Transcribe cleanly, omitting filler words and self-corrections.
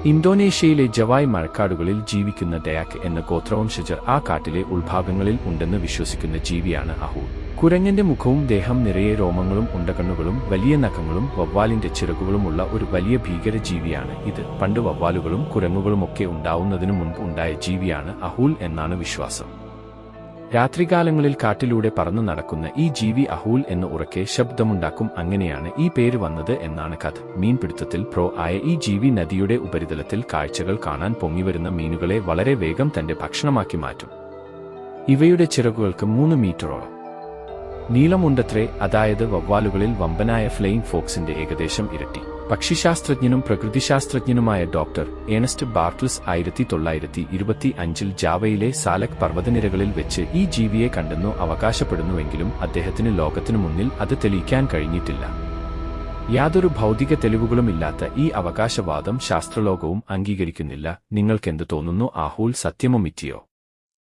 ഇന്തോനേഷ്യയിലെ ജവായ് മഴക്കാടുകളിൽ ജീവിക്കുന്ന ഡയാക് എന്ന ഗോത്രവംശജർ ആ കാട്ടിലെ ഉൾഭാഗങ്ങളിൽ ഉണ്ടെന്ന് വിശ്വസിക്കുന്ന ജീവിയാണ് അഹൂൽ. കുരങ്ങന്റെ മുഖവും ദേഹം നിറയെ രോമങ്ങളും ഉണ്ടകണ്ണുകളും വലിയ നഖങ്ങളും വവ്വാലിന്റെ ചിറകുകളുമുള്ള ഒരു വലിയ ഭീകരജീവിയാണ് ഇത്. പണ്ട് വവ്വാലുകളും കുരങ്ങുകളുമൊക്കെ ഉണ്ടാവുന്നതിനു മുൻപ് ഉണ്ടായ ജീവിയാണ് അഹൂൽ എന്നാണ് വിശ്വാസം. രാത്രികാലങ്ങളിൽ കാട്ടിലൂടെ പറന്നു നടക്കുന്ന ഈ ജീവി അഹൂൽ എന്ന് ഉറക്കെ ശബ്ദമുണ്ടാക്കും. അങ്ങനെയാണ് ഈ പേര് വന്നത് എന്നാണ് കഥ. മീൻപിടുത്തത്തിൽ പ്രോ ആയ ഈ ജീവി നദിയുടെ ഉപരിതലത്തിൽ കാഴ്ചകൾ കാണാൻ പൊങ്ങിവരുന്ന മീനുകളെ വളരെ വേഗം തന്റെ ഭക്ഷണമാക്കി മാറ്റും. ഇവയുടെ ചിറകുകൾക്ക് 3 മീറ്ററോളം നീളമുണ്ടത്രേ, അതായത് വവ്വാലുകളിൽ വമ്പനായ ഫ്ലെയിങ് ഫോക്സിന്റെ ഏകദേശം ഇരട്ടി. പക്ഷിശാസ്ത്രജ്ഞനും പ്രകൃതിശാസ്ത്രജ്ഞനുമായ ഡോക്ടർ ഏണസ്റ്റ് ബാർട്ട്ൽസ് 1925 ജാവയിലെ സാലക് പർവ്വതനിരകളിൽ വെച്ച് ഈ ജീവിയെ കണ്ടെന്നു അവകാശപ്പെടുന്നുവെങ്കിലും അദ്ദേഹത്തിന് ലോകത്തിനു മുന്നിൽ അത് തെളിയിക്കാൻ കഴിഞ്ഞിട്ടില്ല. യാതൊരു ഭൗതിക തെളിവുകളുമില്ലാത്ത ഈ അവകാശവാദം ശാസ്ത്രലോകവും അംഗീകരിക്കുന്നില്ല. നിങ്ങൾക്കെന്ത് തോന്നുന്നു? അഹൂൽ സത്യമോ മിഥ്യയോ?